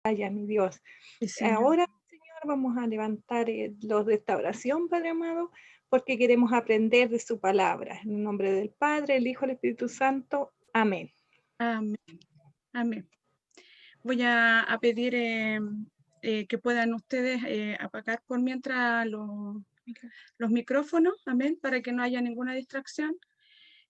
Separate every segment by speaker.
Speaker 1: Vaya, mi Dios.
Speaker 2: Sí, Señor.
Speaker 1: Ahora, Señor, vamos a levantar los de esta oración, Padre amado, porque queremos aprender de su palabra. En el nombre del Padre, el Hijo, el Espíritu Santo. Amén.
Speaker 2: Amén. Amén. Voy a pedir que puedan ustedes apagar por mientras los micrófonos, amén, para que no haya ninguna distracción.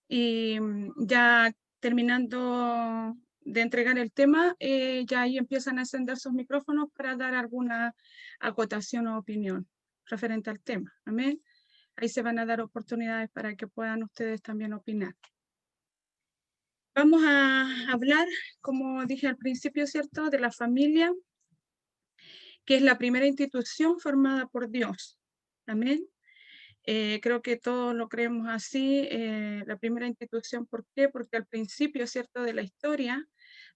Speaker 2: Y ya terminando de entregar el tema, ya ahí empiezan a encender sus micrófonos para dar alguna acotación o opinión referente al tema, amén. Ahí se van a dar oportunidades para que puedan ustedes también opinar. Vamos a hablar, como dije al principio, ¿cierto?, de la familia, que es la primera institución formada por Dios. Amén. Creo que todos lo creemos así, la primera institución, ¿por qué? Porque al principio, ¿cierto?, de la historia,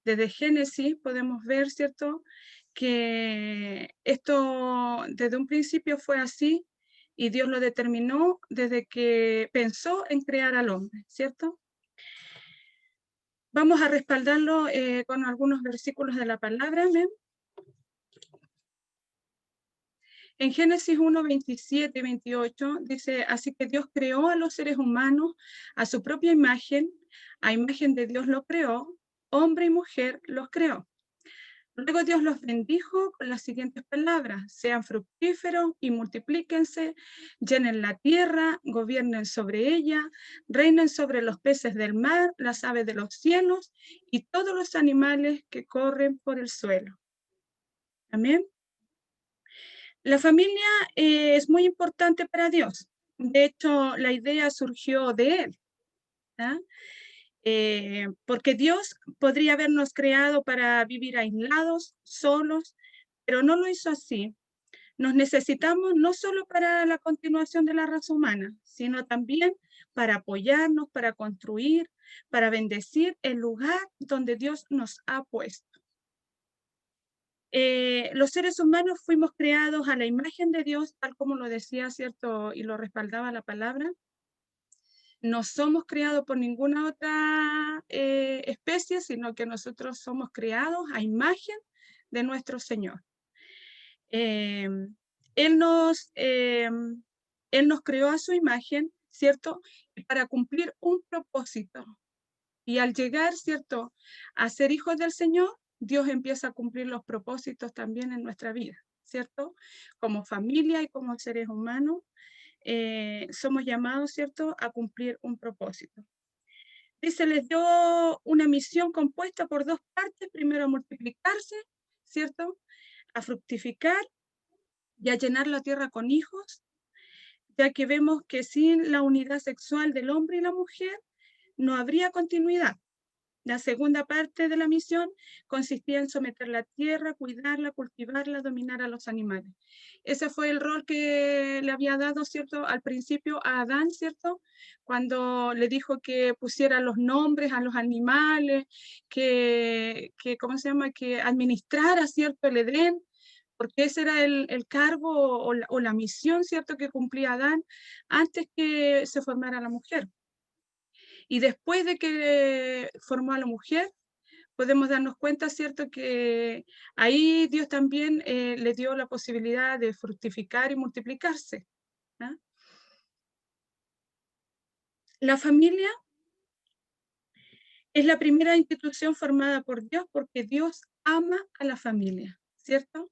Speaker 2: desde Génesis, podemos ver, ¿cierto?, que esto desde un principio fue así y Dios lo determinó desde que pensó en crear al hombre, ¿cierto? Vamos a respaldarlo con algunos versículos de la palabra, amén. En Génesis 1, 27 y 28 dice, así que Dios creó a los seres humanos a su propia imagen, a imagen de Dios lo creó, hombre y mujer los creó. Luego Dios los bendijo con las siguientes palabras, sean fructíferos y multiplíquense, llenen la tierra, gobiernen sobre ella, reinen sobre los peces del mar, las aves de los cielos y todos los animales que corren por el suelo. Amén. La familia es muy importante para Dios. De hecho, la idea surgió de Él, ¿ah? Porque Dios podría habernos creado para vivir aislados, solos, pero no lo hizo así. Nos necesitamos no solo para la continuación de la raza humana, sino también para apoyarnos, para construir, para bendecir el lugar donde Dios nos ha puesto. Los seres humanos fuimos creados a la imagen de Dios, tal como lo decía, ¿cierto? Y lo respaldaba la palabra. No somos creados por ninguna otra especie, sino que nosotros somos creados a imagen de nuestro Señor. Eh, él, nos, eh, él nos creó a su imagen, ¿cierto? Para cumplir un propósito. Y al llegar, ¿cierto?, a ser hijos del Señor, Dios empieza a cumplir los propósitos también en nuestra vida, ¿cierto? Como familia y como seres humanos, somos llamados, ¿cierto?, a cumplir un propósito. Dice, les dio una misión compuesta por dos partes, primero a multiplicarse, ¿cierto?, a fructificar y a llenar la tierra con hijos, ya que vemos que sin la unidad sexual del hombre y la mujer no habría continuidad. La segunda parte de la misión consistía en someter la tierra, cuidarla, cultivarla, dominar a los animales. Ese fue el rol que le había dado, ¿cierto?, al principio a Adán, ¿cierto?, cuando le dijo que pusiera los nombres a los animales, ¿cómo se llama?, que administrara, ¿cierto?, el Edén, porque ese era el cargo o la misión, ¿cierto?, que cumplía Adán antes que se formara la mujer. Y después de que formó a la mujer, podemos darnos cuenta, ¿cierto?, que ahí Dios también le dio la posibilidad de fructificar y multiplicarse, ¿ah? La familia es la primera institución formada por Dios porque Dios ama a la familia, ¿cierto?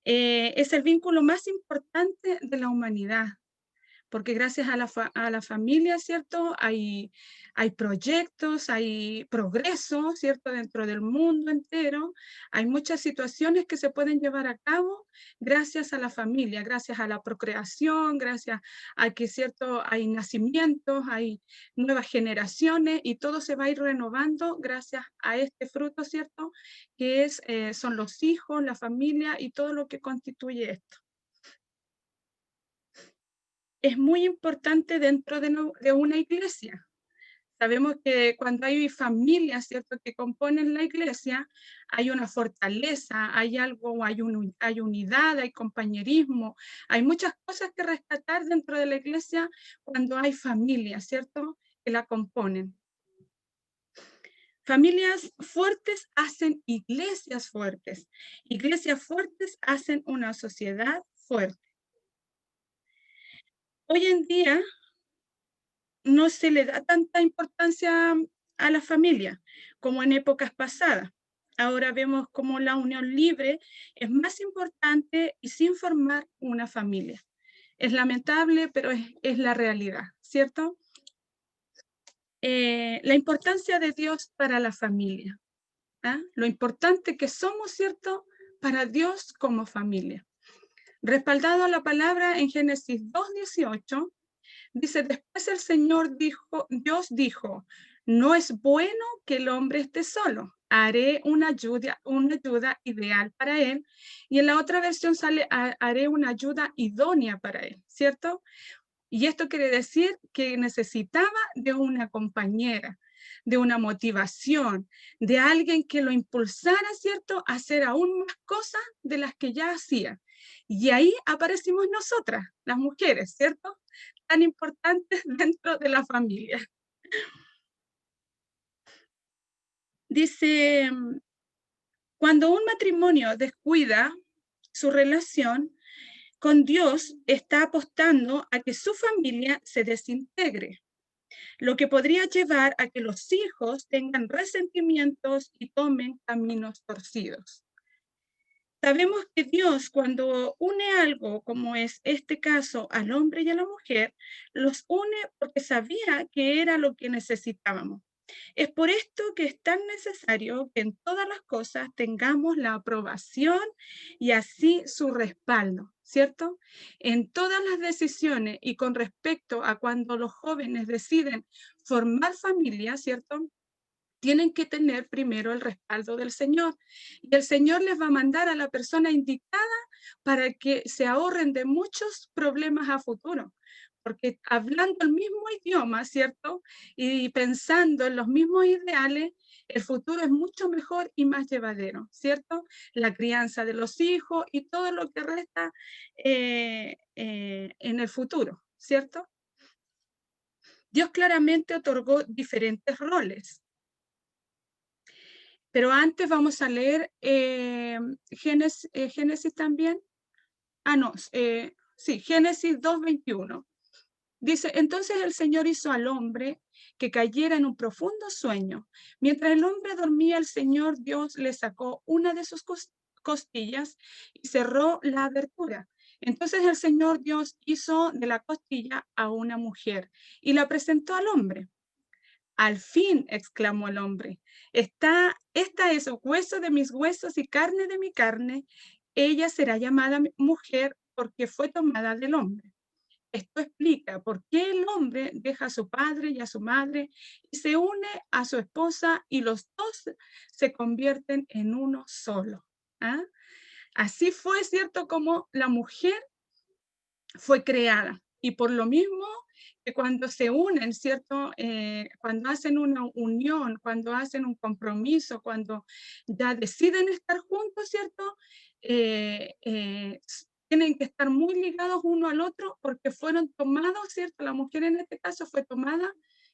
Speaker 2: Es el vínculo más importante de la humanidad. Porque gracias a la familia, ¿cierto? Hay proyectos, hay progreso, ¿cierto? Dentro del mundo entero. Hay muchas situaciones que se pueden llevar a cabo gracias a la familia, gracias a la procreación, gracias a que, ¿cierto? Hay nacimientos, hay nuevas generaciones y todo se va a ir renovando gracias a este fruto, ¿cierto? Que son los hijos, la familia y todo lo que constituye esto. Es muy importante dentro de una iglesia. Sabemos que cuando hay familias, ¿cierto?, que componen la iglesia, hay una fortaleza, hay algo, hay unidad, hay compañerismo, hay muchas cosas que rescatar dentro de la iglesia cuando hay familias, ¿cierto?, que la componen. Familias fuertes hacen iglesias fuertes. Iglesias fuertes hacen una sociedad fuerte. Hoy en día no se le da tanta importancia a la familia como en épocas pasadas. Ahora vemos como la unión libre es más importante y sin formar una familia. Es lamentable, pero es la realidad, ¿cierto? La importancia de Dios para la familia. ¿Ah? Lo importante que somos, ¿cierto? Para Dios como familia. Respaldado a la palabra en Génesis 2:18, dice, después el Señor dijo, Dios dijo, no es bueno que el hombre esté solo, haré una ayuda ideal para él. Y en la otra versión sale, haré una ayuda idónea para él, ¿cierto? Y esto quiere decir que necesitaba de una compañera, de una motivación, de alguien que lo impulsara, ¿cierto?, a hacer aún más cosas de las que ya hacía. Y ahí aparecimos nosotras, las mujeres, ¿cierto?, tan importantes dentro de la familia. Dice, cuando un matrimonio descuida su relación con Dios, está apostando a que su familia se desintegre, lo que podría llevar a que los hijos tengan resentimientos y tomen caminos torcidos. Sabemos que Dios, cuando une algo, como es este caso, al hombre y a la mujer, los une porque sabía que era lo que necesitábamos. Es por esto que es tan necesario que en todas las cosas tengamos la aprobación y así su respaldo, ¿cierto? En todas las decisiones y con respecto a cuando los jóvenes deciden formar familia, ¿cierto?, tienen que tener primero el respaldo del Señor. Y el Señor les va a mandar a la persona indicada para que se ahorren de muchos problemas a futuro. Porque hablando el mismo idioma, ¿cierto? Y pensando en los mismos ideales, el futuro es mucho mejor y más llevadero, ¿cierto? La crianza de los hijos y todo lo que resta en el futuro, ¿cierto? Dios claramente otorgó diferentes roles. Pero antes vamos a leer Génesis también. No, sí, Génesis 2:21. Dice, entonces el Señor hizo al hombre que cayera en un profundo sueño. Mientras el hombre dormía, el Señor Dios le sacó una de sus costillas y cerró la abertura. Entonces el Señor Dios hizo de la costilla a una mujer y la presentó al hombre. Al fin, exclamó el hombre, esta es hueso de mis huesos y carne de mi carne. Ella será llamada mujer porque fue tomada del hombre. Esto explica por qué el hombre deja a su padre y a su madre y se une a su esposa y los dos se convierten en uno solo. ¿Ah? Así fue, ¿cierto?, como la mujer fue creada. Y por lo mismo que cuando se unen, ¿cierto? Cuando hacen una unión, cuando hacen un compromiso, cuando ya deciden estar juntos, ¿cierto? Tienen que estar muy ligados uno al otro porque fueron tomados, ¿cierto? La mujer en este caso fue tomada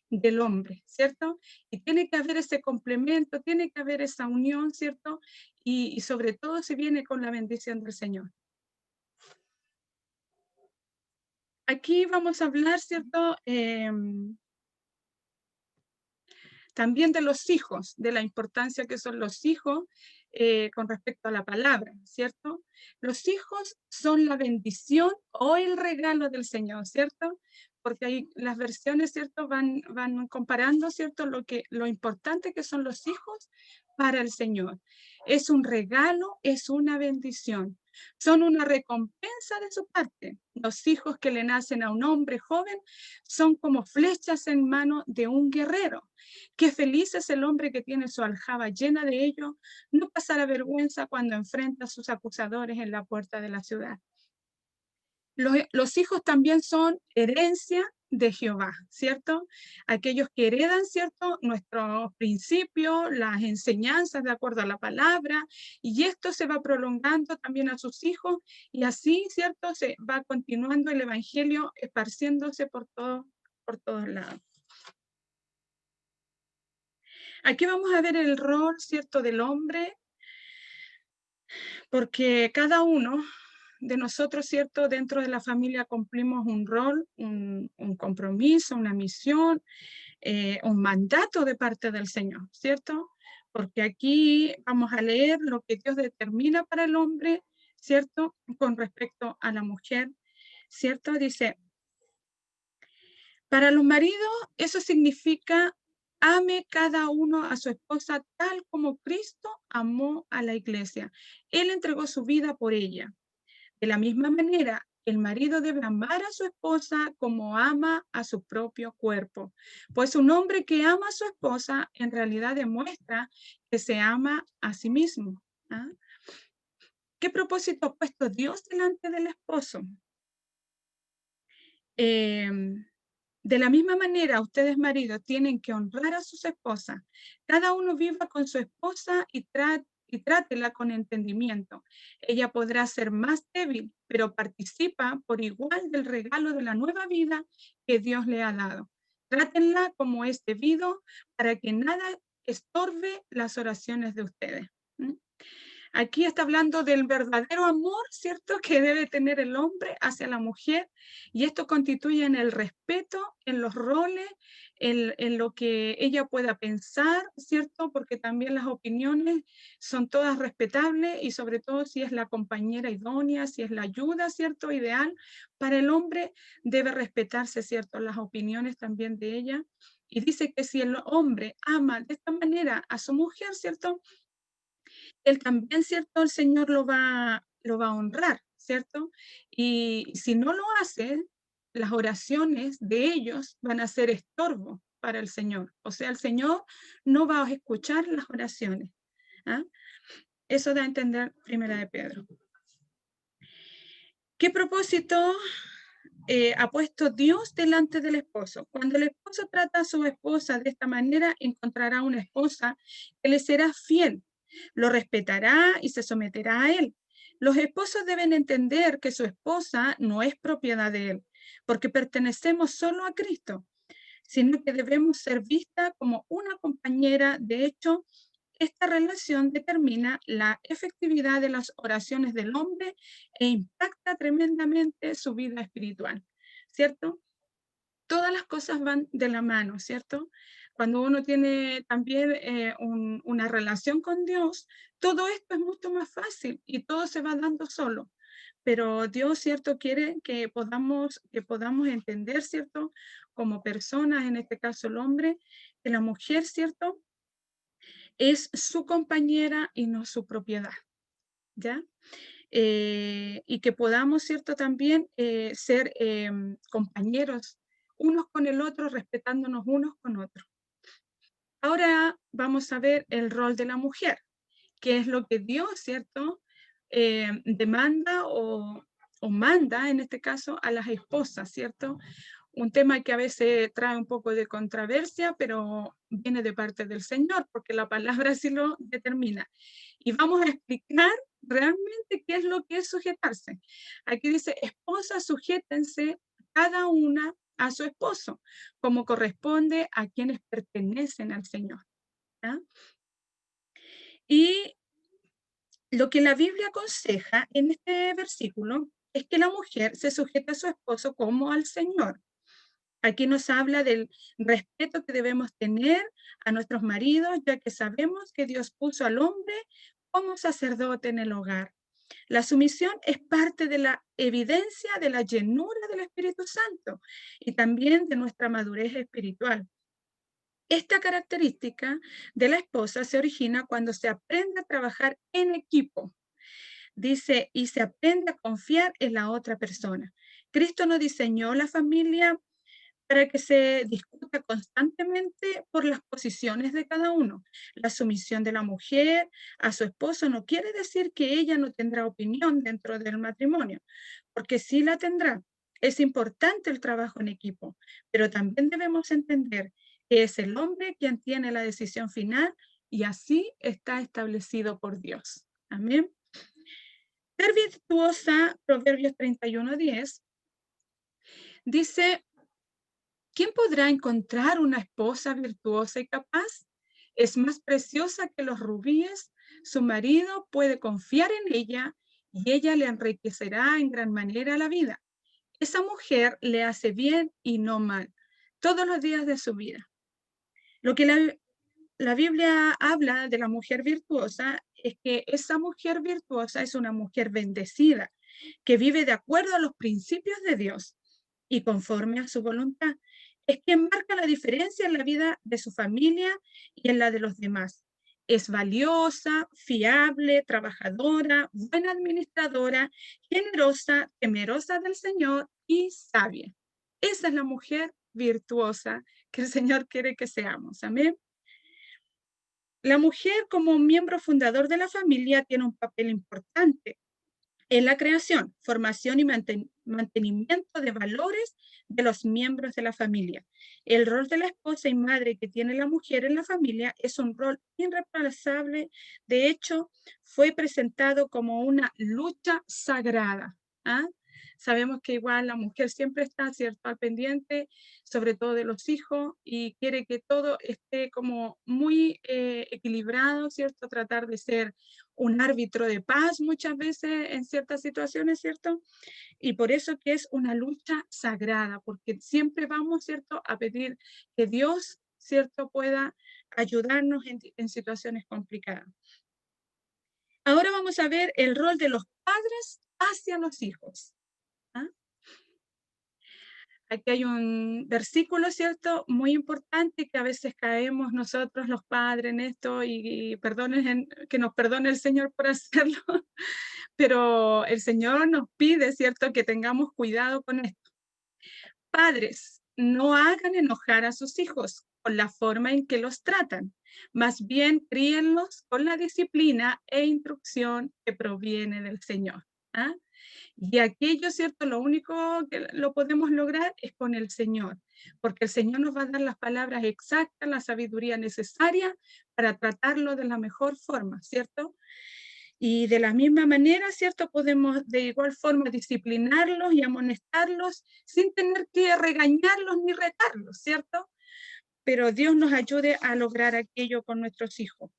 Speaker 2: del hombre, ¿cierto? Y tiene que haber ese complemento, tiene que haber esa unión, ¿cierto? Y sobre todo se viene con la bendición del Señor. Aquí vamos a hablar, ¿cierto? También de los hijos, de la importancia que son los hijos con respecto a la palabra, ¿cierto? Los hijos son la bendición o el regalo del Señor, ¿cierto? Porque ahí las versiones, ¿cierto?, van comparando, ¿cierto?, lo importante que son los hijos para el Señor. Es un regalo, es una bendición. Son una recompensa de su parte. Los hijos que le nacen a un hombre joven son como flechas en mano de un guerrero. Qué feliz es el hombre que tiene su aljaba llena de ellos, no pasará vergüenza cuando enfrenta a sus acusadores en la puerta de la ciudad. Los hijos también son herencia de Jehová, ¿cierto? Aquellos que heredan, ¿cierto?, nuestros principios, las enseñanzas de acuerdo a la palabra, y esto se va prolongando también a sus hijos, y así, ¿cierto?, se va continuando el evangelio esparciéndose por todos lados. Aquí vamos a ver el rol, ¿cierto?, del hombre, porque cada uno de nosotros, ¿cierto?, dentro de la familia cumplimos un rol, un compromiso, una misión, un mandato de parte del Señor, ¿cierto? Porque aquí vamos a leer lo que Dios determina para el hombre, ¿cierto? Con respecto a la mujer, ¿cierto? Dice, para los maridos eso significa ame cada uno a su esposa tal como Cristo amó a la iglesia. Él entregó su vida por ella. De la misma manera, el marido debe amar a su esposa como ama a su propio cuerpo, pues un hombre que ama a su esposa en realidad demuestra que se ama a sí mismo. ¿Ah? ¿Qué propósito ha puesto Dios delante del esposo? De la misma manera, ustedes maridos tienen que honrar a sus esposas. Cada uno viva con su esposa y trátela con entendimiento. Ella podrá ser más débil, pero participa por igual del regalo de la nueva vida que Dios le ha dado. Trátenla como es debido para que nada estorbe las oraciones de ustedes. ¿Mm? Aquí está hablando del verdadero amor, ¿cierto?, que debe tener el hombre hacia la mujer, y esto constituye en el respeto, en los roles, en lo que ella pueda pensar, ¿cierto?, porque también las opiniones son todas respetables, y sobre todo si es la compañera idónea, si es la ayuda, ¿cierto?, ideal para el hombre, debe respetarse, ¿cierto?, las opiniones también de ella. Y dice que si el hombre ama de esta manera a su mujer, ¿cierto?, él también, ¿cierto? El Señor lo va a honrar, ¿cierto? Y si no lo hace, las oraciones de ellos van a ser estorbo para el Señor. O sea, el Señor no va a escuchar las oraciones. ¿Ah? Eso da a entender Primera de Pedro. ¿Qué propósito ha puesto Dios delante del esposo? Cuando el esposo trata a su esposa de esta manera, encontrará una esposa que le será fiel, lo respetará y se someterá a él. Los esposos deben entender que su esposa no es propiedad de él, porque pertenecemos solo a Cristo, sino que debemos ser vistas como una compañera. De hecho, esta relación determina la efectividad de las oraciones del hombre e impacta tremendamente su vida espiritual, ¿cierto? Todas las cosas van de la mano, ¿cierto? Cuando uno tiene también una relación con Dios, todo esto es mucho más fácil y todo se va dando solo. Pero Dios, ¿cierto?, quiere que podamos entender, ¿cierto?, como personas, en este caso el hombre, que la mujer, ¿cierto?, es su compañera y no su propiedad, ¿ya? Y que podamos, ¿cierto?, también ser compañeros unos con el otro, respetándonos unos con otros. Ahora vamos a ver el rol de la mujer, que es lo que Dios, ¿cierto?, demanda o manda, en este caso, a las esposas, ¿cierto? Un tema que a veces trae un poco de controversia, pero viene de parte del Señor, porque la palabra así lo determina. Y vamos a explicar realmente qué es lo que es sujetarse. Aquí dice, esposas, sujétense cada una a su esposo, como corresponde a quienes pertenecen al Señor. ¿Ya? Y lo que la Biblia aconseja en este versículo es que la mujer se sujete a su esposo como al Señor. Aquí nos habla del respeto que debemos tener a nuestros maridos, ya que sabemos que Dios puso al hombre como sacerdote en el hogar. La sumisión es parte de la evidencia de la llenura del Espíritu Santo y también de nuestra madurez espiritual. Esta característica de la esposa se origina cuando se aprende a trabajar en equipo. Dice, y se aprende a confiar en la otra persona. Cristo no diseñó la familia para que se discuta constantemente por las posiciones de cada uno. La sumisión de la mujer a su esposo no quiere decir que ella no tendrá opinión dentro del matrimonio, porque sí la tendrá. Es importante el trabajo en equipo, pero también debemos entender que es el hombre quien tiene la decisión final y así está establecido por Dios. Amén. Ser virtuosa, Proverbios 31:10, dice, ¿quién podrá encontrar una esposa virtuosa y capaz? Es más preciosa que los rubíes. Su marido puede confiar en ella y ella le enriquecerá en gran manera la vida. Esa mujer le hace bien y no mal todos los días de su vida. Lo que la Biblia habla de la mujer virtuosa es que esa mujer virtuosa es una mujer bendecida, que vive de acuerdo a los principios de Dios y conforme a su voluntad. Es quien marca la diferencia en la vida de su familia y en la de los demás. Es valiosa, fiable, trabajadora, buena administradora, generosa, temerosa del Señor y sabia. Esa es la mujer virtuosa que el Señor quiere que seamos. Amén. La mujer, como miembro fundador de la familia, tiene un papel importante en la creación, formación y mantenimiento de valores de los miembros de la familia. El rol de la esposa y madre que tiene la mujer en la familia es un rol irreemplazable. De hecho, fue presentado como una lucha sagrada. ¿Ah? Sabemos que igual la mujer siempre está, ¿cierto?, al pendiente, sobre todo de los hijos, y quiere que todo esté como muy equilibrado, ¿cierto? Tratar de ser un árbitro de paz muchas veces en ciertas situaciones, ¿cierto? Y por eso que es una lucha sagrada, porque siempre vamos, ¿cierto?, a pedir que Dios, ¿cierto?, pueda ayudarnos en situaciones complicadas. Ahora vamos a ver el rol de los padres hacia los hijos. ¿Ah? Aquí hay un versículo, ¿cierto?, muy importante que a veces caemos nosotros los padres en esto y que nos perdone el Señor por hacerlo, pero el Señor nos pide, ¿cierto?, que tengamos cuidado con esto. Padres, no hagan enojar a sus hijos con la forma en que los tratan, más bien críenlos con la disciplina e instrucción que proviene del Señor. ¿Ah? Y aquello, ¿cierto? Lo único que lo podemos lograr es con el Señor, porque el Señor nos va a dar las palabras exactas, la sabiduría necesaria para tratarlo de la mejor forma, ¿cierto? Y de la misma manera, ¿cierto? Podemos de igual forma disciplinarlos y amonestarlos sin tener que regañarlos ni retarlos, ¿cierto? Pero Dios nos ayude a lograr aquello con nuestros hijos.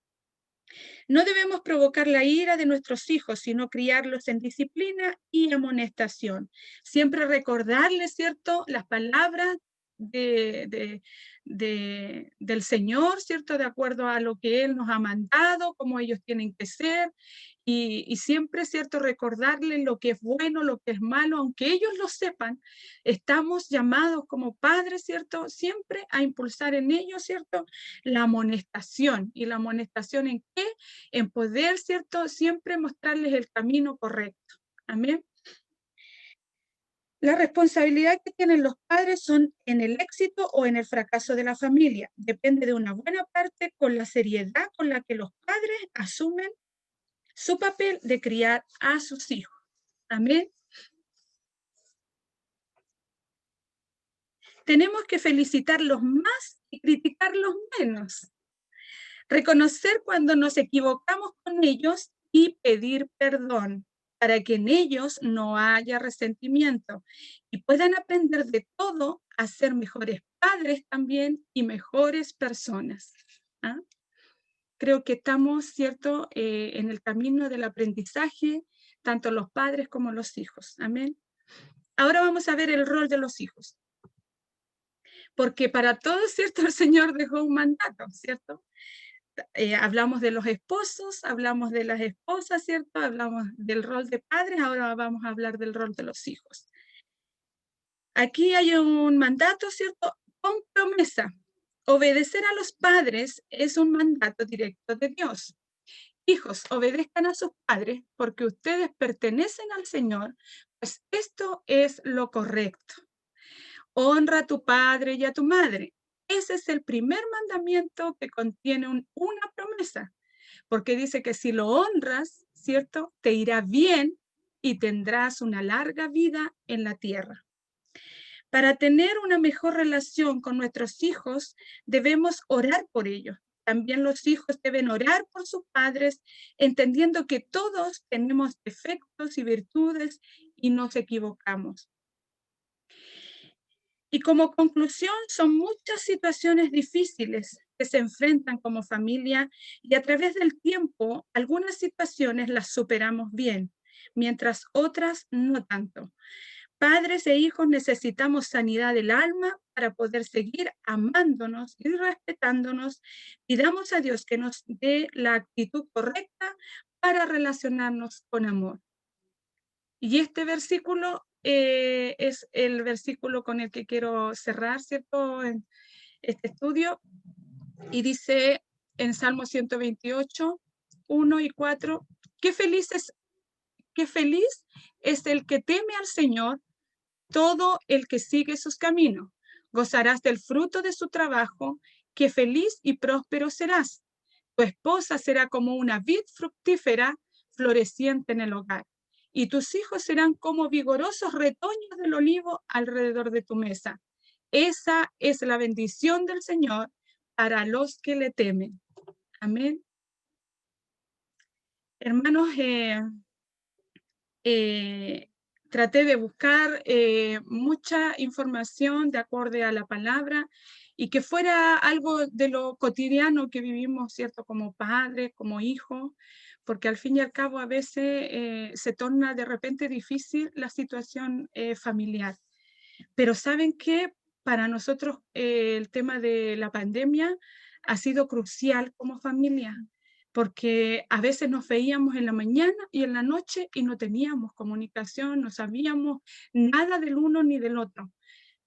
Speaker 2: No debemos provocar la ira de nuestros hijos, sino criarlos en disciplina y amonestación. Siempre recordarles, ¿cierto?, las palabras del Señor, ¿cierto?, de acuerdo a lo que Él nos ha mandado, cómo ellos tienen que ser, y siempre, ¿cierto?, recordarles lo que es bueno, lo que es malo, aunque ellos lo sepan, estamos llamados como padres, ¿cierto?, siempre a impulsar en ellos, ¿cierto?, la amonestación. ¿Y la amonestación en qué? En poder, ¿cierto?, siempre mostrarles el camino correcto. Amén. La responsabilidad que tienen los padres son en el éxito o en el fracaso de la familia. Depende de una buena parte con la seriedad con la que los padres asumen su papel de criar a sus hijos. Amén. Tenemos que felicitarlos más y criticarlos menos. Reconocer cuando nos equivocamos con ellos y pedir perdón para que en ellos no haya resentimiento y puedan aprender de todo a ser mejores padres también y mejores personas. ¿Ah? Creo que estamos, ¿cierto?, en el camino del aprendizaje, tanto los padres como los hijos. Amén. Ahora vamos a ver el rol de los hijos. Porque para todos, ¿cierto?, el Señor dejó un mandato, ¿cierto? Hablamos de los esposos, hablamos de las esposas, ¿cierto? Hablamos del rol de padres, ahora vamos a hablar del rol de los hijos. Aquí hay un mandato, ¿cierto?, con promesa. Obedecer a los padres es un mandato directo de Dios. Hijos, obedezcan a sus padres porque ustedes pertenecen al Señor, pues esto es lo correcto. Honra a tu padre y a tu madre. Ese es el primer mandamiento que contiene una promesa, porque dice que si lo honras, ¿cierto?, te irá bien y tendrás una larga vida en la tierra. Para tener una mejor relación con nuestros hijos, debemos orar por ellos. También los hijos deben orar por sus padres, entendiendo que todos tenemos defectos y virtudes y nos equivocamos. Y como conclusión, son muchas situaciones difíciles, que se enfrentan como familia y a través del tiempo algunas situaciones las superamos bien, mientras otras no tanto. Padres e hijos necesitamos sanidad del alma para poder seguir amándonos y respetándonos. Pidamos a Dios que nos dé la actitud correcta para relacionarnos con amor. Y este versículo es el versículo con el que quiero cerrar, ¿cierto? En este estudio. Y dice en Salmo 128, 1 y 4, qué feliz es el que teme al Señor, todo el que sigue sus caminos. Gozarás del fruto de su trabajo, que feliz y próspero serás. Tu esposa será como una vid fructífera floreciente en el hogar, y tus hijos serán como vigorosos retoños del olivo alrededor de tu mesa. Esa es la bendición del Señor para los que le temen. Amén. Hermanos, traté de buscar mucha información de acuerdo a la palabra y que fuera algo de lo cotidiano que vivimos, ¿cierto? Como padres, como hijos, porque al fin y al cabo a veces se torna de repente difícil la situación familiar. Pero ¿saben qué? Para nosotros el tema de la pandemia ha sido crucial como familia, porque a veces nos veíamos en la mañana y en la noche y no teníamos comunicación, no sabíamos nada del uno ni del otro.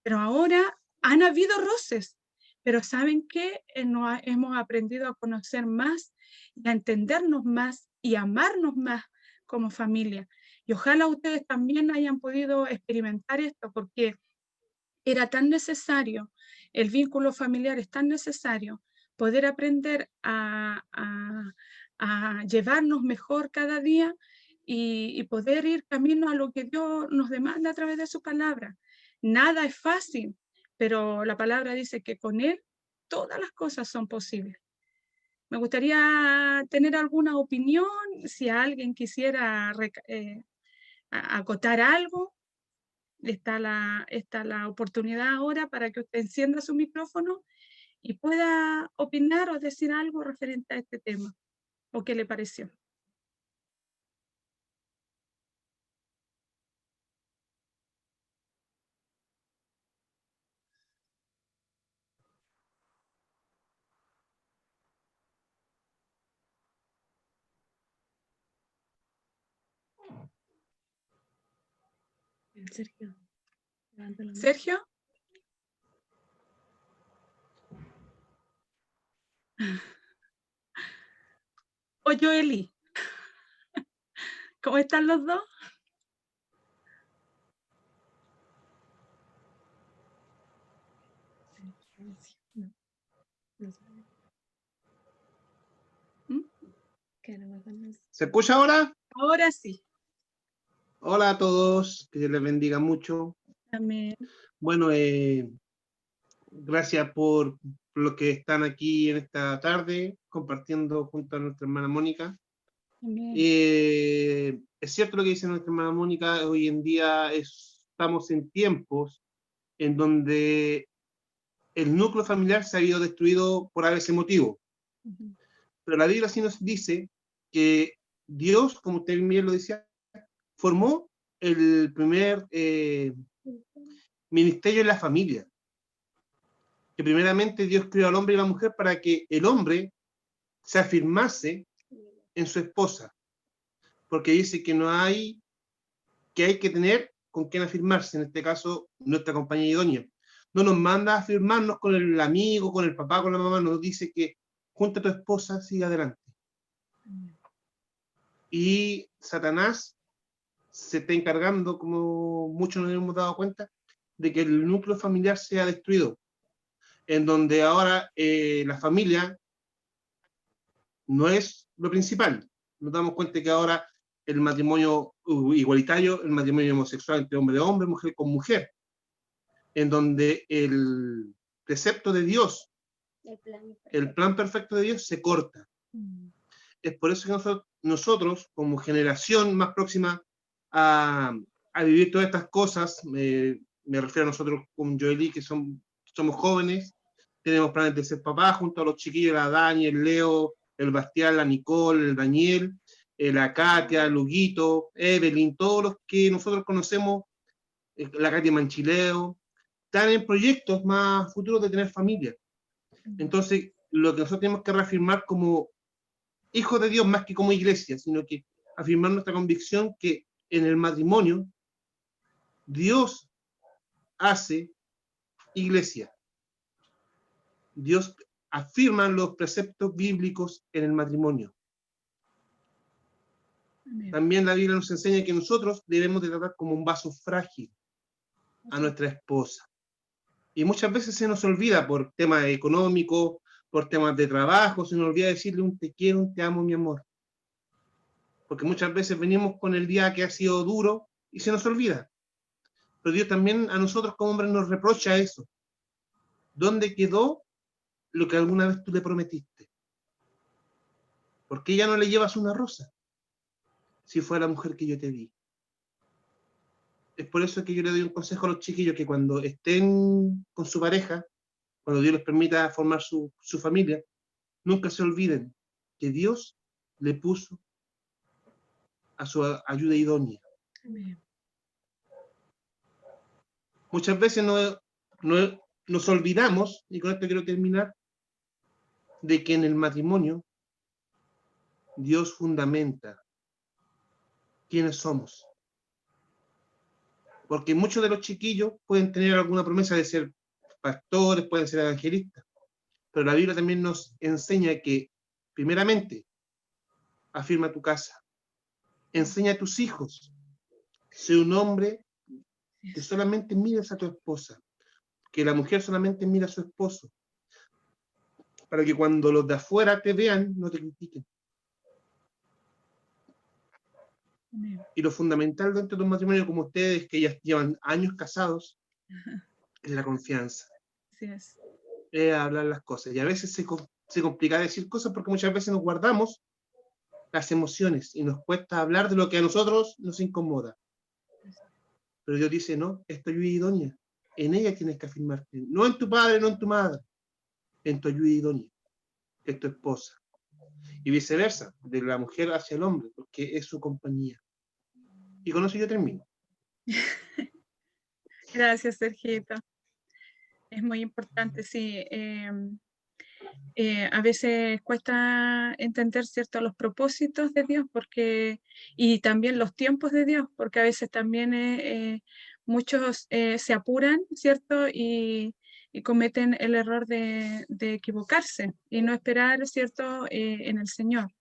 Speaker 2: Pero ahora han habido roces, pero ¿saben qué? Hemos aprendido a conocer más y a entendernos más y a amarnos más como familia. Y ojalá ustedes también hayan podido experimentar esto, porque era tan necesario, el vínculo familiar es tan necesario, poder aprender a llevarnos mejor cada día y poder ir camino a lo que Dios nos demanda a través de su palabra. Nada es fácil, pero la palabra dice que con Él todas las cosas son posibles. Me gustaría tener alguna opinión, si alguien quisiera acotar algo. Está la oportunidad ahora para que usted encienda su micrófono y pueda opinar o decir algo referente a este tema. ¿O qué le pareció?
Speaker 1: Sergio, levanta la mano.
Speaker 2: ¿Sergio? ¿O Joeli? ¿Cómo están los dos?
Speaker 1: No, no sé.
Speaker 2: ¿Mm?
Speaker 1: Que a lo mejor no sé.
Speaker 3: ¿Se escucha ahora?
Speaker 2: Ahora sí.
Speaker 3: Hola a todos, que Dios les bendiga mucho.
Speaker 2: Amén.
Speaker 3: Bueno, gracias por los que están aquí en esta tarde compartiendo junto a nuestra hermana Mónica.
Speaker 2: Amén.
Speaker 3: Es cierto lo que dice nuestra hermana Mónica, hoy en día estamos en tiempos en donde el núcleo familiar se ha ido destruido por ese motivo.
Speaker 2: Ujú.
Speaker 3: Pero la Biblia sí nos dice que Dios, como usted bien lo decía, formó el primer ministerio en la familia. Que primeramente Dios creó al hombre y a la mujer para que el hombre se afirmase en su esposa. Porque dice que hay que tener con quién afirmarse, en este caso nuestra compañía idónea. No nos manda a afirmarnos con el amigo, con el papá, con la mamá, nos dice que junto a tu esposa siga adelante. Y Satanás se está encargando, como muchos nos hemos dado cuenta, de que el núcleo familiar sea destruido, en donde ahora la familia no es lo principal. Nos damos cuenta que ahora el matrimonio igualitario, el matrimonio homosexual entre hombre y hombre, mujer con mujer, en donde el precepto de Dios, el plan perfecto de Dios se corta. Es por eso que nosotros como generación más próxima a vivir todas estas cosas, me refiero a nosotros con Joely, que somos jóvenes, tenemos planes de ser papás junto a los chiquillos, la Dani, el Leo, el Bastián, la Nicole, el Daniel, la Katia, el Huguito, Evelyn, todos los que nosotros conocemos, la Katia Manchileo, están en proyectos más futuros de tener familia. Entonces, lo que nosotros tenemos que reafirmar como hijos de Dios, más que como iglesia, sino que afirmar nuestra convicción que en el matrimonio Dios hace iglesia. Dios afirma los preceptos bíblicos en el matrimonio.
Speaker 2: Amén.
Speaker 3: También la Biblia nos enseña que nosotros debemos de tratar como un vaso frágil a nuestra esposa. Y muchas veces se nos olvida por temas económicos, por temas de trabajo, se nos olvida decirle un te quiero, un te amo, mi amor. Porque muchas veces venimos con el día que ha sido duro y se nos olvida. Pero Dios también a nosotros como hombres nos reprocha eso. ¿Dónde quedó lo que alguna vez tú le prometiste? ¿Por qué ya no le llevas una rosa? Si fue la mujer que yo te di. Es por eso que yo le doy un consejo a los chiquillos, que cuando estén con su pareja, cuando Dios les permita formar su familia, nunca se olviden que Dios le puso a su ayuda idónea.
Speaker 2: Amén.
Speaker 3: Muchas veces nos olvidamos, y con esto quiero terminar, de que en el matrimonio Dios fundamenta quiénes somos. Porque muchos de los chiquillos pueden tener alguna promesa de ser pastores, pueden ser evangelistas, pero la Biblia también nos enseña que, primeramente, afirma tu casa, enseña a tus hijos, sé un hombre que solamente mires a tu esposa, que la mujer solamente mira a su esposo, para que cuando los de afuera te vean, no te critiquen.
Speaker 2: Amén.
Speaker 3: Y lo fundamental dentro de un matrimonio como ustedes, que ya llevan años casados, es la confianza.
Speaker 2: Así es.
Speaker 3: Es hablar las cosas. Y a veces se complica decir cosas porque muchas veces nos guardamos las emociones y nos cuesta hablar de lo que a nosotros nos incomoda. Pero Dios dice, no, esto es ayuda idónea. En ella tienes que afirmarte. No en tu padre, no en tu madre. En tu ayuda idónea, que es tu esposa. Y viceversa, de la mujer hacia el hombre, porque es su compañía. Y con eso yo termino.
Speaker 2: Gracias, Sergito. Es muy importante, sí. A veces cuesta entender, ¿cierto?, los propósitos de Dios y también los tiempos de Dios, porque a veces también muchos se apuran, ¿cierto?, y cometen el error de equivocarse y no esperar, ¿cierto?, en el Señor.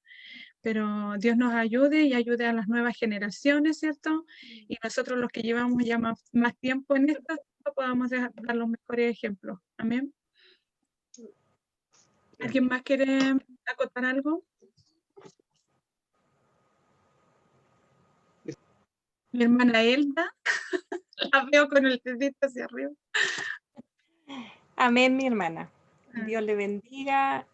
Speaker 2: Pero Dios nos ayude y ayude a las nuevas generaciones, ¿cierto? Y nosotros los que llevamos ya más tiempo en esto, podamos dar los mejores ejemplos. Amén. ¿Alguien más quiere acotar algo? Mi hermana Elda, la veo con el dedito hacia arriba.
Speaker 1: Amén, mi hermana. Dios le bendiga.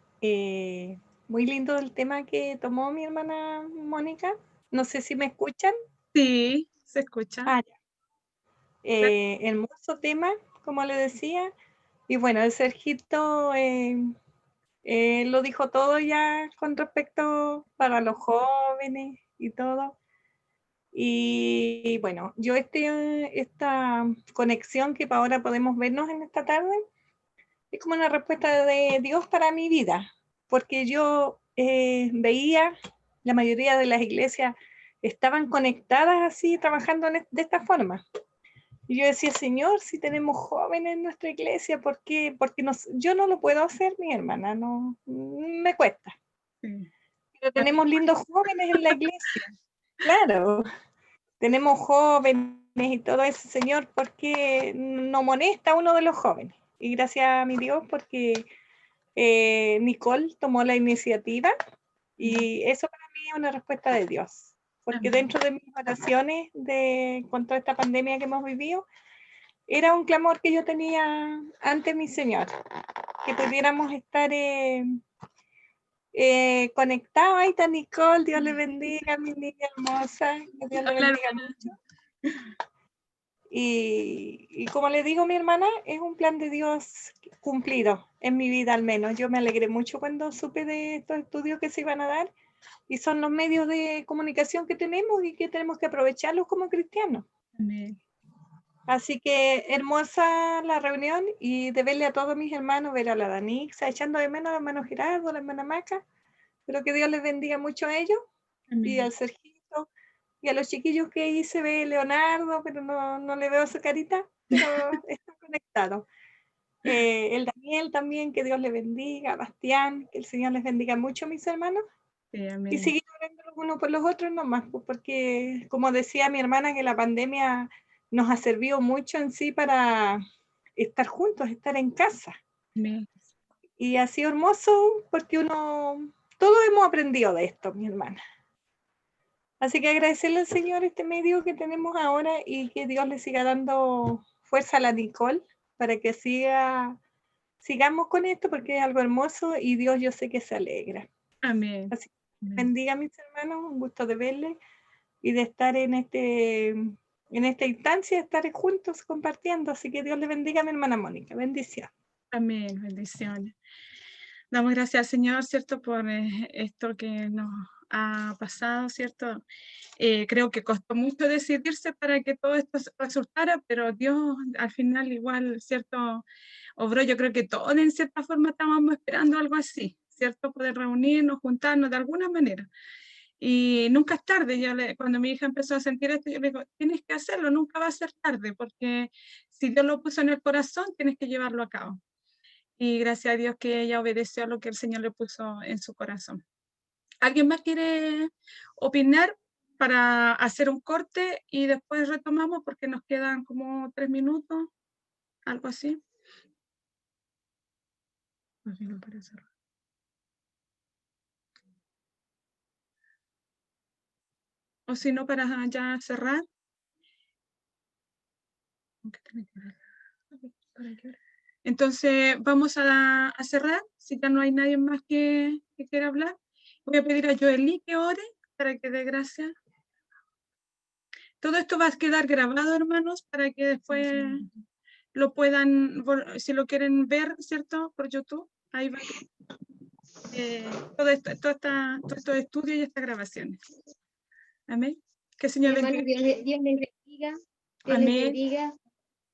Speaker 1: Muy lindo el tema que tomó mi hermana Mónica. No sé si me escuchan.
Speaker 2: Sí, se escucha.
Speaker 1: Ah, ya. Hermoso tema, como le decía. Y bueno, el Sergito lo dijo todo ya con respecto para los jóvenes y todo. Y bueno, yo esta conexión que ahora podemos vernos en esta tarde es como una respuesta de Dios para mi vida, porque yo veía la mayoría de las iglesias estaban conectadas así, trabajando de esta forma. Y yo decía, Señor, si tenemos jóvenes en nuestra iglesia, ¿por qué? Porque yo no lo puedo hacer, mi hermana, no, me cuesta.
Speaker 2: Sí.
Speaker 1: Pero tenemos lindos jóvenes en la iglesia, claro. Tenemos jóvenes y todo eso, Señor, ¿por qué no molesta a uno de los jóvenes? Y gracias a mi Dios porque Nicole tomó la iniciativa y eso para mí es una respuesta de Dios. Porque dentro de mis oraciones con toda esta pandemia que hemos vivido, era un clamor que yo tenía ante mi Señor, que pudiéramos estar conectados. Ahí está Nicole, Dios le bendiga, mi niña hermosa, que Dios le bendiga mucho. Y como le digo a mi hermana, es un plan de Dios cumplido, en mi vida al menos. Yo me alegré mucho cuando supe de estos estudios que se iban a dar, y son los medios de comunicación que tenemos y que tenemos que aprovecharlos como cristianos.
Speaker 2: Amén.
Speaker 1: Así que hermosa la reunión, y de verle a todos mis hermanos, ver a la Danixa, echando de menos a la hermano Gerardo, a la hermana Maca, pero que Dios les bendiga mucho a ellos, y
Speaker 2: Amén.
Speaker 1: al Sergito, y a los chiquillos que ahí se ve Leonardo, pero no le veo su carita, pero está conectado. El Daniel también, que Dios le bendiga, Bastián, que el Señor les bendiga mucho, mis hermanos,
Speaker 2: Sí,
Speaker 1: y
Speaker 2: amén.
Speaker 1: seguir orando los unos por los otros nomás, pues, porque como decía mi hermana, que la pandemia nos ha servido mucho en sí para estar juntos, estar en casa.
Speaker 2: Amén.
Speaker 1: Y ha sido hermoso porque todos hemos aprendido de esto, mi hermana. Así que agradecerle al Señor este medio que tenemos ahora, y que Dios le siga dando fuerza a la Nicole para que sigamos con esto, porque es algo hermoso y Dios, yo sé que se alegra.
Speaker 2: Amén.
Speaker 1: Así que
Speaker 2: Amén.
Speaker 1: bendiga, mis hermanos, un gusto de verles y de estar en esta instancia, de estar juntos compartiendo. Así que Dios le bendiga a mi hermana Mónica. Bendición.
Speaker 2: Amén, bendiciones. Damos gracias al Señor, ¿cierto? Por esto que nos ha pasado, ¿cierto? Creo que costó mucho decidirse para que todo esto resultara, pero Dios al final igual, ¿cierto? Obró. Yo creo que todos en cierta forma estábamos esperando algo así, ¿cierto? Poder reunirnos, juntarnos de alguna manera. Y nunca es tarde. Cuando mi hija empezó a sentir esto, yo le digo, tienes que hacerlo, nunca va a ser tarde, porque si Dios lo puso en el corazón, tienes que llevarlo a cabo. Y gracias a Dios que ella obedeció a lo que el Señor le puso en su corazón. ¿Alguien más quiere opinar para hacer un corte y después retomamos porque nos quedan como 3 minutos, algo así? O si no, para ya cerrar. Entonces, vamos a cerrar. Si ya no hay nadie más que quiera hablar, voy a pedir a Joely que ore para que dé gracias. Todo esto va a quedar grabado, hermanos, para que después lo puedan, si lo quieren ver, ¿cierto? Por YouTube, ahí va. Todo estos estudios y estas grabaciones. Amén. Que el Señor
Speaker 4: Hermanos,
Speaker 2: bendiga.
Speaker 4: Dios les bendiga. Dios les
Speaker 2: Amén.
Speaker 4: bendiga.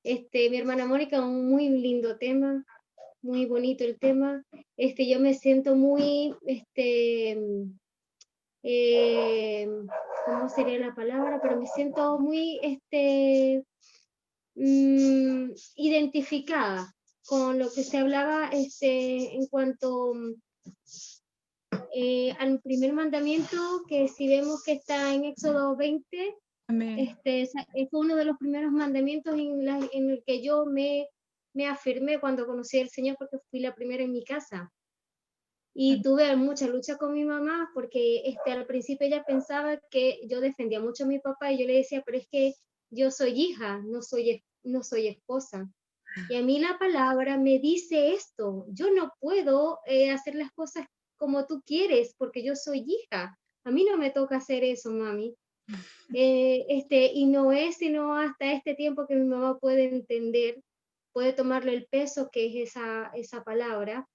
Speaker 4: Mi hermana Mónica, un muy lindo tema, muy bonito el tema. Yo me siento muy, ¿cómo sería la palabra? Pero me siento muy, identificada con lo que se hablaba, en cuanto al primer mandamiento, que si vemos que está en Éxodo 20,
Speaker 2: Amén.
Speaker 4: fue uno de los primeros mandamientos en el que yo me afirmé cuando conocí al Señor, porque fui la primera en mi casa. Y tuve mucha lucha con mi mamá, porque al principio ella pensaba que yo defendía mucho a mi papá, y yo le decía, pero es que yo soy hija, no soy esposa. Y a mí la palabra me dice esto: yo no puedo hacer las cosas como tú quieres, porque yo soy hija. A mí no me toca hacer eso, mami. Y no es sino hasta este tiempo que mi mamá puede entender, puede tomarle el peso que es esa palabra.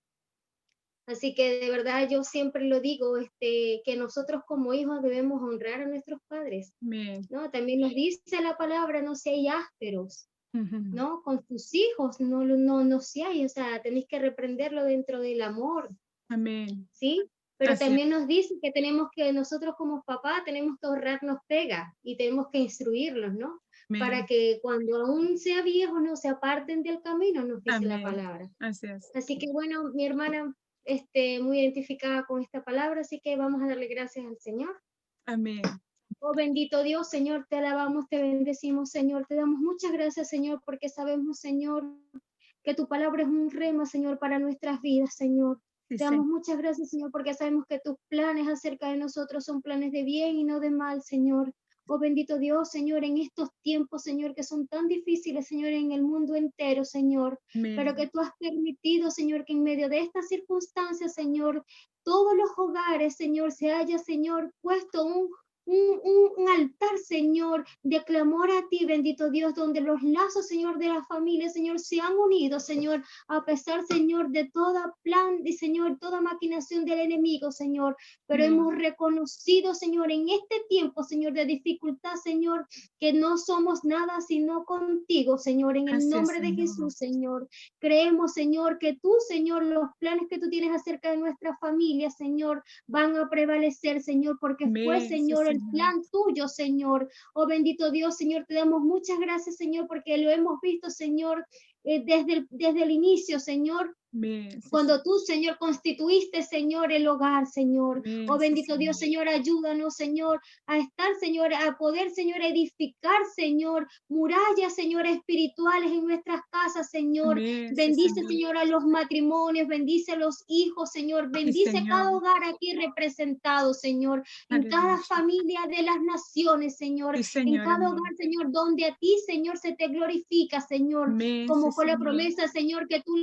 Speaker 4: Así que de verdad yo siempre lo digo, que nosotros como hijos debemos honrar a nuestros padres,
Speaker 2: Amén.
Speaker 4: ¿no? También nos dice la palabra, no seáis ásperos, ¿no? Con tus hijos, no seáis, o sea, tenéis que reprenderlo dentro del amor.
Speaker 2: Amén.
Speaker 4: ¿Sí? Pero
Speaker 2: Así
Speaker 4: también nos dice que nosotros como papá tenemos que ahorrarnos pega y tenemos que instruirlos, ¿no?
Speaker 2: Amén.
Speaker 4: Para que cuando aún sea viejo no se aparten del camino, nos dice la
Speaker 2: Amén.
Speaker 4: palabra.
Speaker 2: Así es.
Speaker 4: Así que bueno, mi hermana, muy identificada con esta palabra, así que vamos a darle gracias al Señor.
Speaker 2: Amén.
Speaker 4: Oh bendito Dios, Señor, te alabamos, te bendecimos, Señor, te damos muchas gracias, Señor, porque sabemos, Señor, que tu palabra es un rema, Señor, para nuestras vidas, Señor.
Speaker 2: Sí,
Speaker 4: Te damos muchas gracias, Señor, porque sabemos que tus planes acerca de nosotros son planes de bien y no de mal, Señor. Oh bendito Dios, Señor, en estos tiempos, Señor, que son tan difíciles, Señor, en el mundo entero, Señor,
Speaker 2: Amén.
Speaker 4: pero que tú has permitido, Señor, que en medio de estas circunstancias, Señor, todos los hogares, Señor, se haya, Señor, puesto un un altar, Señor, de clamor a ti, bendito Dios, donde los lazos, Señor, de la familia, Señor, se han unido, Señor, a pesar, Señor, de toda plan, y Señor, toda maquinación del enemigo, Señor, pero hemos reconocido, Señor, en este tiempo, Señor, de dificultad, Señor, que no somos nada sino contigo, Señor, en el
Speaker 2: Así es,
Speaker 4: nombre de
Speaker 2: Señor.
Speaker 4: Jesús, Señor. Creemos, Señor, que tú, Señor, los planes que tú tienes acerca de nuestra familia, Señor, van a prevalecer, Señor, porque fue,
Speaker 2: Amén, sí,
Speaker 4: Señor, el
Speaker 2: Señor.
Speaker 4: plan tuyo, Señor. Oh, bendito Dios, Señor, te damos muchas gracias, Señor, porque lo hemos visto, Señor, desde el inicio, Señor.
Speaker 2: Amén, sí,
Speaker 4: Cuando tú, Señor, constituiste, Señor, el hogar, Señor.
Speaker 2: amén,
Speaker 4: Oh,
Speaker 2: sí,
Speaker 4: bendito Dios, Señor, ayúdanos, Señor, a estar, Señor, a poder, Señor, edificar, Señor, murallas, Señor, espirituales en nuestras casas, Señor.
Speaker 2: Amén, sí,
Speaker 4: Bendice,
Speaker 2: Señor.
Speaker 4: Señor, a los matrimonios, bendice a los hijos, Señor. Bendice
Speaker 2: Señor.
Speaker 4: cada hogar aquí representado, Señor. En
Speaker 2: Aleluya.
Speaker 4: cada familia de las naciones, Señor.
Speaker 2: Sí, Señor,
Speaker 4: En cada
Speaker 2: amén.
Speaker 4: hogar, Señor, donde a ti, Señor, se te glorifica, Señor.
Speaker 2: Amén,
Speaker 4: Como
Speaker 2: sí,
Speaker 4: fue la
Speaker 2: Señor.
Speaker 4: promesa, Señor, que tú